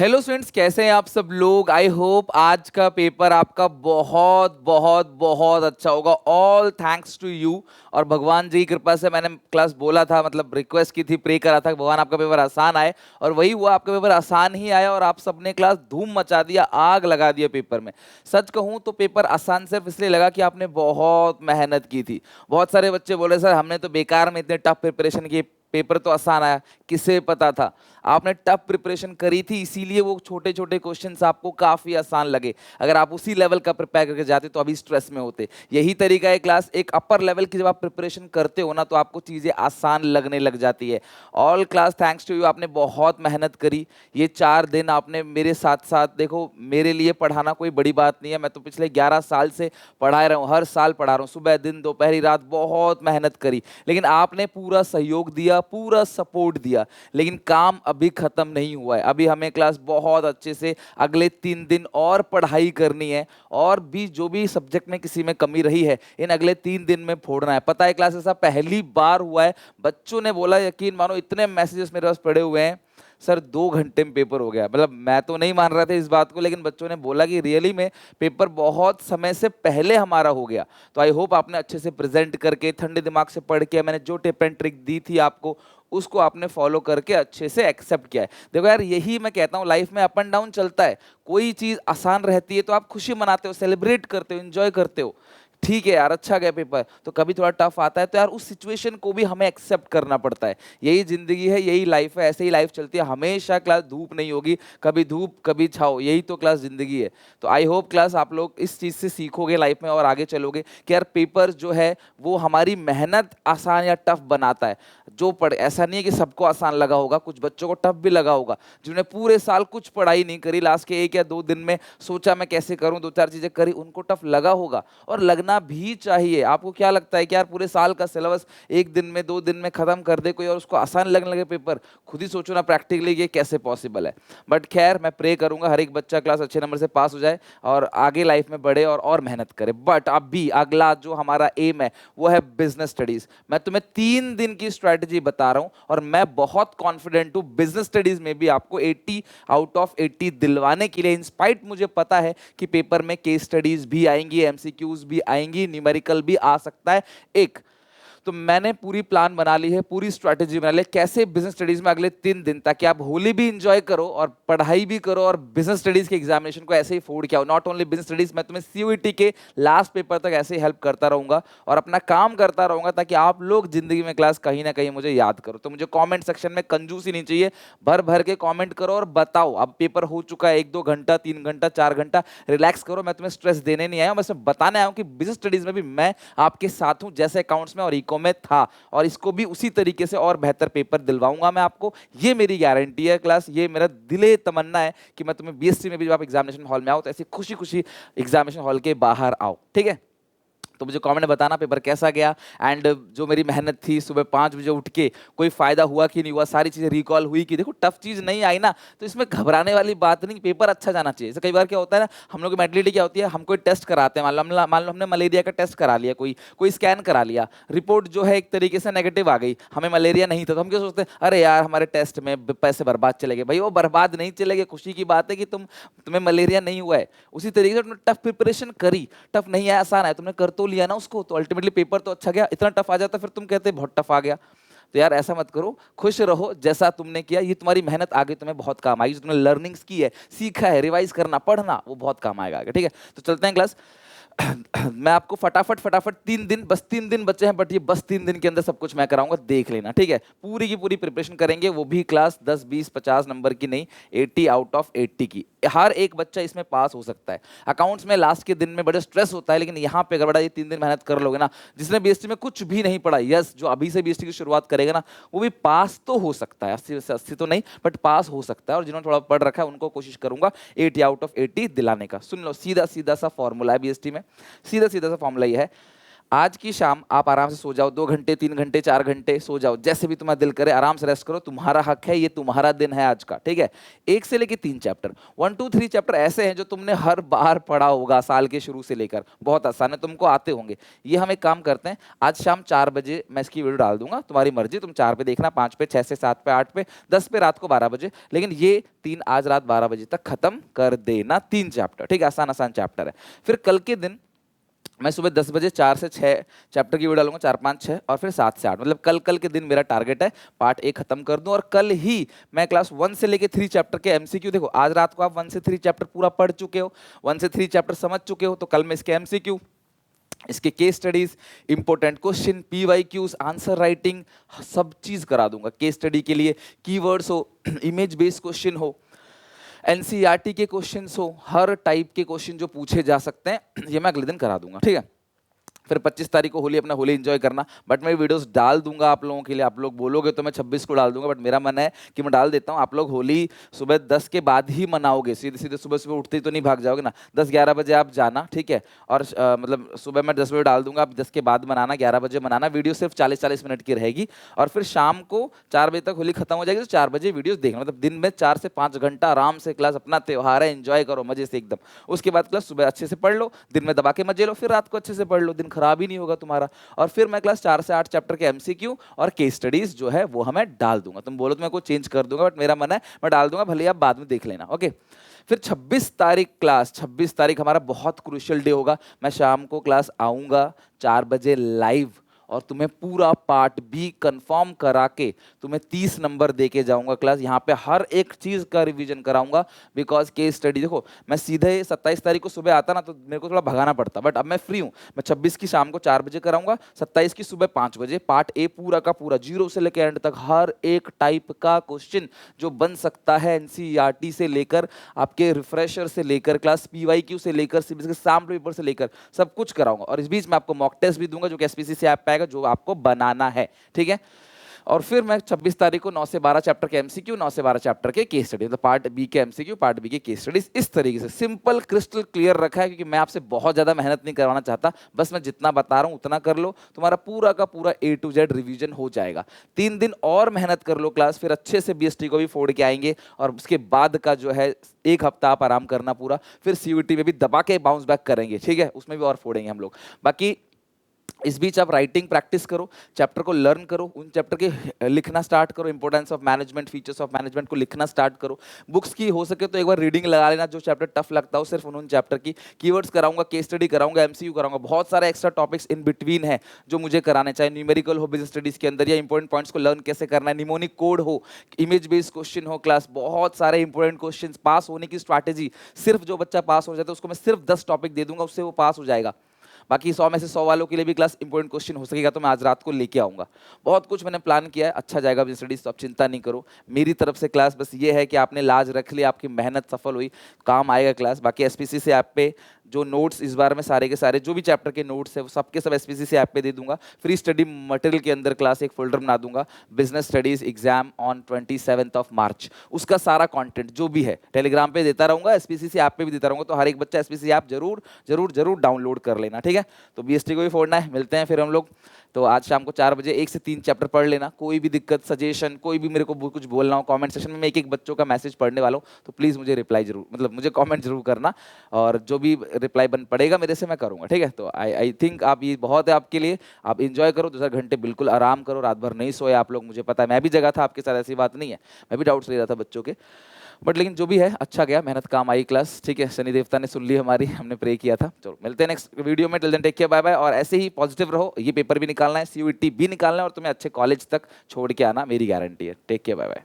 Hello students, कैसे हैं आप सब लोग। आई होप आज का पेपर आपका बहुत बहुत बहुत अच्छा होगा। All thanks to you. और भगवान जी की कृपा से मैंने क्लास बोला था, मतलब रिक्वेस्ट की थी, प्रे करा था कि भगवान आपका पेपर आसान आए, और वही हुआ। आपका पेपर आसान ही आया और आप सबने क्लास धूम मचा दिया, आग लगा दिया पेपर में। सच कहूँ तो पेपर आसान सिर्फ इसलिए लगा कि आपने बहुत मेहनत की थी। बहुत सारे बच्चे बोले सर हमने तो बेकार में इतने टफ प्रिपरेशन की, पेपर तो आसान आया। किसे पता था आपने टफ प्रिपरेशन करी थी, इसीलिए वो छोटे छोटे क्वेश्चंस आपको काफी आसान लगे। अगर आप उसी लेवल का प्रिपेयर करके जाते तो अभी स्ट्रेस में होते। यही तरीका है क्लास, एक अपर लेवल की जब आप प्रिपरेशन करते हो ना तो आपको चीजें आसान लगने लग जाती है। All class thanks to you, आपने बहुत मेहनत करी। ये 4 दिन आपने मेरे साथ साथ, देखो मेरे लिए पढ़ाना कोई बड़ी बात नहीं है, मैं तो पिछले 11 साल से पढ़ा रहा हूँ, हर साल पढ़ा रहा हूँ, सुबह दिन दोपहरी रात बहुत मेहनत करी। लेकिन आपने पूरा सहयोग दिया, पूरा सपोर्ट दिया। लेकिन काम अभी खत्म नहीं हुआ है, अभी हमें क्लास बहुत अच्छे से अगले 3 दिन और पढ़ाई करनी है। और भी जो भी सब्जेक्ट में किसी में कमी रही है, इन अगले 3 दिन में फोड़ना है। पता है क्लास ऐसा पहली बार हुआ है, बच्चों ने बोला, यकीन मानो इतने मैसेजेस मेरे पास पड़े हुए हैं, सर 2 घंटे में पेपर हो गया। मतलब मैं तो नहीं मान रहा था इस बात को, लेकिन बच्चों ने बोला कि रियली में पेपर बहुत समय से पहले हमारा हो गया। तो आई होप आपने अच्छे से प्रेजेंट करके, ठंडे दिमाग से पढ़ के, मैंने जो टिप एंड ट्रिक दी थी आपको, उसको आपने फॉलो करके अच्छे से एक्सेप्ट किया है। देखो यार, यही मैं कहता हूँ, लाइफ में अप एंड डाउन चलता है। कोई चीज आसान रहती है तो आप खुशी मनाते हो, सेलिब्रेट करते हो, एंजॉय करते हो। ठीक है यार, अच्छा गया पेपर, तो कभी थोड़ा टफ आता है तो यार उस सिचुएशन को भी हमें एक्सेप्ट करना पड़ता है। यही जिंदगी है, यही लाइफ है, ऐसे ही लाइफ चलती है। हमेशा क्लास धूप नहीं होगी, कभी धूप कभी छाओ, यही तो क्लास जिंदगी है। तो आई होप क्लास आप लोग इस चीज से सीखोगे लाइफ में और आगे चलोगे कि यार पेपर जो है वो हमारी मेहनत आसान या टफ बनाता है। जो पढ़, ऐसा नहीं है कि सबको आसान लगा होगा, कुछ बच्चों को टफ भी लगा होगा। जिन्होंने पूरे साल कुछ पढ़ाई नहीं करी, लास्ट के 1 या 2 दिन में सोचा मैं कैसे करूं, दो चार चीजें करी, उनको टफ लगा होगा। और लगना भी चाहिए। आपको क्या लगता है कि यार पूरे साल का सिलेबस 1 दिन में 2 दिन में खत्म कर दे कोई और उसको आसान लगने लगे पेपर? खुद ही सोचो ना, प्रैक्टिकली ये कैसे पॉसिबल है। बट खैर, मैं प्रे करूंगा हर एक बच्चा क्लास अच्छे नंबर से पास हो जाए और आगे लाइफ में बढ़े और मेहनत करे। बट अभी अगला जो हमारा एम है वो है बिजनेस स्टडीज। मैं तुम्हें 3 दिन की स्ट्रैटेजी बता रहा हूं और मैं बहुत कॉन्फिडेंट हूं बिजनेस स्टडीज में भी आपको 80 आउट ऑफ 80 दिलवाने के लिए। इंस्पाइट मुझे पता है कि पेपर में केस स्टडीज भी आएंगी, एमसीक्यूज भी आएंगी, न्यूमेरिकल भी आ सकता है एक। तो मैंने पूरी प्लान बना ली है, पूरी स्ट्रैटेजी बना ली है कैसे बिजनेस स्टडीज में अगले 3 दिन, ताकि आप होली भी इंजॉय करो और पढ़ाई भी करो और बिजनेस स्टडीज के एग्जामिनेशन को ऐसे ही फोड़ के आओ। नॉट ओनली बिजनेस स्टडीज, मैं तुम्हें सीयूईटी के लास्ट पेपर तक ऐसे ही हेल्प करता रहूंगा और अपना काम करता रहूंगा, ताकि आप लोग जिंदगी में क्लास कहीं ना कहीं मुझे याद करो। तो मुझे कमेंट सेक्शन में कंजूसी नहीं चाहिए, भर भर के कमेंट करो और बताओ। अब पेपर हो चुका है, 1-2 घंटा, 3 घंटा, 4 घंटा, रिलैक्स करो। मैं तुम्हें स्ट्रेस देने नहीं आया हूं, मैं सिर्फ बताने आया हूं कि बिजनेस स्टडीज में भी मैं आपके साथ हूं, जैसे अकाउंट्स में और इको में था। और इसको भी उसी तरीके से और बेहतर पेपर दिलवाऊंगा मैं आपको, ये मेरी गारंटी है क्लास। ये मेरा दिले तमन्ना है कि मैं तुम्हें बीएससी में भी जब आप एग्जामिनेशन हॉल में आओ तो ऐसी खुशी खुशी एग्जामिनेशन हॉल के बाहर आओ। ठीक है? तो मुझे कमेंट में बताना पेपर कैसा गया। एंड जो मेरी मेहनत थी, सुबह 5 बजे उठ के, कोई फायदा हुआ कि नहीं हुआ, सारी चीजें रिकॉल हुई कि? देखो, टफ चीज नहीं आई ना तो इसमें घबराने वाली बात नहीं, पेपर अच्छा जाना चाहिए। जैसे कई बार क्या होता है ना, हम लोग की मेंटलिटी क्या होती है, हम कोई टेस्ट कराते हैं, मान लो हमने मलेरिया का टेस्ट करा लिया, कोई कोई स्कैन करा लिया, रिपोर्ट जो है एक तरीके से नेगेटिव आ गई, हमें मलेरिया नहीं था, तो हम क्या सोचते हैं, अरे यार हमारे टेस्ट में पैसे बर्बाद चले गए। भाई वो बर्बाद नहीं चले गए, खुशी की बात है कि तुम्हें मलेरिया नहीं हुआ है। उसी तरीके से तुमने टफ प्रिपरेशन करी, टफ नहीं है आसान है, तुमने कर तो लिया ना उसको, तो अल्टीमेटली पेपर तो अच्छा गया। इतना टफ आ जाता फिर तुम कहते बहुत टफ आ गया। तो यार ऐसा मत करो, खुश रहो जैसा तुमने किया। ये तुम्हारी मेहनत आगे तुम्हें बहुत काम आई, जो तुमने लर्निंग्स की है, सीखा है, रिवाइज करना, पढ़ना, वो बहुत काम आएगा आगे। ठीक है? तो चलते हैं क्लास। मैं आपको फटाफट फटाफट 3 दिन, बस 3 दिन बचे हैं, बट ये बस 3 दिन के अंदर सब कुछ मैं कराऊंगा, देख लेना। ठीक है? पूरी की पूरी प्रिपरेशन करेंगे, वो भी क्लास 10, 20, 50 नंबर की नहीं, 80 आउट ऑफ 80 की। हर एक बच्चा इसमें पास हो सकता है। अकाउंट्स में लास्ट के दिन में बड़े स्ट्रेस होता है, लेकिन यहाँ पे अगर बड़ा ये 3 दिन मेहनत कर लोगे ना, जिसने बीएसटी में कुछ भी नहीं पढ़ा, यस, जो अभी से बीएसटी की शुरुआत करेगा ना, वो भी पास तो हो सकता है, 80 से 80 तो नहीं, बट पास हो सकता है। और जिन्होंने थोड़ा पढ़ रखा है उनको कोशिश करूंगा 80 आउट ऑफ 80 दिलाने का। सुन लो, सीधा सीधा सा फॉर्मूला है बीएसटी में, सीधा सीधा सा फॉर्मूला ये है, आज की शाम आप आराम से सो जाओ, 2 घंटे 3 घंटे 4 घंटे सो जाओ, जैसे भी तुम्हारा दिल करे आराम से रेस्ट करो, तुम्हारा हक है, ये तुम्हारा दिन है आज का, ठीक है। 1 से लेके 3 चैप्टर, 1 2 3 चैप्टर ऐसे हैं जो तुमने हर बार पढ़ा होगा साल के शुरू से लेकर, बहुत आसान है, तुमको आते होंगे। ये हम एक काम करते हैं, आज शाम 4 बजे मैं इसकी वीडियो डाल दूंगा, तुम्हारी मर्जी, तुम 4 पे देखना, 5 पे, 6 से 7 पे, 8 पे, 10 पे, रात को 12 बजे, लेकिन ये 3 आज रात 12 बजे तक खत्म कर देना, 3 चैप्टर, ठीक है, आसान आसान चैप्टर है। फिर कल के दिन मैं सुबह 10 बजे 4 से 6 चैप्टर की वीडियो डालूंगा, 4 5 6, और फिर 7 से 8, मतलब कल कल के दिन मेरा टारगेट है पार्ट 1 खत्म कर दूं, और कल ही मैं क्लास 1 से लेके 3 चैप्टर के एमसीक्यू, देखो आज रात को आप 1 से 3 चैप्टर पूरा पढ़ चुके हो, 1 से 3 चैप्टर समझ चुके हो, तो कल मैं इसके एमसीक्यू, इसके case studies, important question, PYQs, answer writing, सब चीज करा दूंगा। केस स्टडी के लिए कीवर्ड्स हो, इमेज बेस्ड क्वेश्चन हो, एनसीईआरटी के क्वेश्चंस हो, हर टाइप के क्वेश्चन जो पूछे जा सकते हैं ये मैं अगले दिन करा दूंगा, ठीक है। फिर 25 तारीख को होली, अपना होली एंजॉय करना, बट मैं वीडियोस डाल दूंगा आप लोगों के लिए, आप लोग बोलोगे तो मैं 26 को डाल दूंगा, बट मेरा मन है कि मैं डाल देता हूँ। आप लोग होली सुबह 10 के बाद ही मनाओगे, सीधे सीधे सुबह सुबह उठते ही तो नहीं भाग जाओगे ना, 10 11 बजे आप जाना, ठीक है। और मतलब सुबह मैं 10 बजे डाल दूंगा, आप 10 के बाद मनाना, 11 बजे मनाना, वीडियो सिर्फ 40 40 मिनट की रहेगी, और फिर शाम को 4 बजे तक होली खत्म हो जाएगी, तो 4 बजे वीडियोस देखना, मतलब दिन में 4 से 5 घंटा आराम से क्लास, अपना त्योहार है, एंजॉय करो मजे से एकदम। उसके बाद क्लास सुबह अच्छे से पढ़ लो, दिन में दबा के मजे लो, फिर रात को अच्छे से पढ़ लो, दिन खराब ही नहीं होगा तुम्हारा। और फिर मैं क्लास 4 से 8 चैप्टर के एमसीक्यू और केस स्टडीज जो है वो हमें डाल दूंगा। तुम बोलो तो मैं कुछ चेंज कर दूंगा, बट मेरा मन है मैं डाल दूंगा, भले आप बाद में देख लेना, ओके। फिर 26 तारीख क्लास, 26 तारीख हमारा बहुत क्रूशियल डे होगा। मैं शाम को क्लास आऊंगा 4 बजे लाइव, और तुम्हें पूरा पार्ट बी कंफर्म करा के तुम्हें 30 नंबर दे के जाऊंगा क्लास। यहाँ पे हर एक चीज का रिवीजन कराऊंगा, बिकॉज केस स्टडी, देखो मैं सीधे 27 तारीख को सुबह आता ना तो मेरे को थोड़ा भगाना पड़ता, बट अब मैं फ्री हूँ, मैं 26 की शाम को 4 बजे कराऊंगा, 27 की सुबह 5 बजे, पार्ट ए पूरा का पूरा जीरो से लेकर एंड तक, हर एक टाइप का क्वेश्चन जो बन सकता है एनसीईआरटी से लेकर, आपके रिफ्रेशर से लेकर, क्लास पीवाईक्यू से लेकर, सीबीएसई के सैम्पल पेपर से लेकर, सब कुछ कराऊंगा। और इस बीच में आपको मॉक टेस्ट भी दूंगा जो कि एसपीसीसी ऐप पे आएगा, जो आपको बनाना है, ठीक है। और फिर मैं 26 तारीख को 9 से 12 चैप्टर के एमसीक्यू, 9 से 12 चैप्टर के केस स्टडी, मतलब पार्ट बी के एमसीक्यू, पार्ट बी के केस स्टडीज, इस तरीके से सिंपल क्रिस्टल क्लियर रखा है, क्योंकि मैं आपसे बहुत ज्यादा मेहनत नहीं करवाना चाहता, बस मैं जितना बता रहा हूं उतना कर लो, तुम्हारा पूरा का पूरा ए टू जेड रिवीजन हो जाएगा। 3 दिन और मेहनत कर लो क्लास, फिर अच्छे से बीएसटी को भी फोड़ के आएंगे, और उसके बाद का जो है 1 हफ्ता आप आराम करना पूरा, फिर सीयूटी में भी दबा के बाउंस बैक करेंगे, ठीक है, उसमें भी और फोड़ेंगे हम लोग। बाकी इस बीच आप राइटिंग प्रैक्टिस करो, चैप्टर को लर्न करो, उन चैप्टर के लिखना स्टार्ट करो, importance of management, features of management को लिखना स्टार्ट करो। बुक्स की हो सके तो एक बार रीडिंग लगा लेना, जो चैप्टर टफ लगता हो सिर्फ उन चैप्टर की। कीवर्ड्स कराऊंगा, केस स्टडी कराऊंगा, एमसीयू कराऊंगा, बहुत सारे एक्स्ट्रा टॉपिक्स इन बिटवीन है जो मुझे कराने, चाहे न्यूमेरिकल हो बिजनेस स्टडीज के अंदर, या इंपॉर्टेंट पॉइंट्स को लर्न कैसे करना है, निमोनिक कोड हो, इमेज बेस्ड क्वेश्चन हो, क्लास बहुत सारे इंपॉर्टेंट क्वेश्चन, पास होने की स्ट्रैटेजी, सिर्फ जो बच्चा पास हो जाता है उसको मैं सिर्फ 10 टॉपिक दे दूंगा, उससे वो पास हो जाएगा। बाकी 100 में से 100 वालों के लिए भी क्लास इंपॉर्टेंट क्वेश्चन हो सकेगा, तो मैं आज रात को लेके आऊंगा। बहुत कुछ मैंने प्लान किया है, अच्छा जाएगा बिजनेस स्टडीज, तो आप चिंता नहीं करो। मेरी तरफ से क्लास बस ये है कि आपने लाज रख ली, आपकी मेहनत सफल हुई, काम आएगा क्लास। बाकी एसपीसी से ऐप पे जो नोट्स इस बार में सारे के सारे जो भी चैप्टर के नोट्स है वो सबके सब एसपीसी से ऐप पे दे दूंगा। फ्री स्टडी मटेरियल के अंदर क्लास एक फोल्डर बना दूंगा, बिजनेस स्टडीज एग्जाम ऑन 27 मार्च, उसका सारा कंटेंट जो भी है टेलीग्राम पे देता रहूंगा, एसपीसी से ऐप पे भी देता रहूंगा, तो हर एक बच्चा एसपीसी ऐप जरूर जरूर जरूर डाउनलोड कर लेना, ठीक है। तो बीएसटी को भी फोड़ना है, मिलते हैं फिर हम लोग। तो आज शाम को 4 बजे 1 से 3 चैप्टर पढ़ लेना। कोई भी दिक्कत, सजेशन, कोई भी मेरे को कुछ बोलना हो कमेंट सेक्शन में, मैं एक एक बच्चों का मैसेज पढ़ने वाला हूँ, तो प्लीज़ मुझे रिप्लाई जरूर, मतलब मुझे कमेंट जरूर करना, और जो भी रिप्लाई बन पड़ेगा मेरे से मैं करूँगा, ठीक है। तो आई थिंक आप, ये बहुत है आपके लिए, आप इंजॉय करो, 2 4 घंटे बिल्कुल आराम करो, रात भर नहीं सोए आप लोग, मुझे पता है, मैं भी जगह था आपके साथ, ऐसी बात नहीं है, मैं भी डाउट्स ले रहा था बच्चों के, बट लेकिन जो भी है अच्छा गया, मेहनत काम आई क्लास, ठीक है। शनि देवता ने सुन ली हमारी, हमने प्रे किया था। चलो मिलते हैं नेक्स्ट वीडियो में, till then take care, bye bye. और ऐसे ही पॉजिटिव रहो, ये पेपर भी निकालना है, सीयूईटी भी निकालना है, और तुम्हें अच्छे कॉलेज तक छोड़ के आना, मेरी गारंटी है। Take care, bye bye.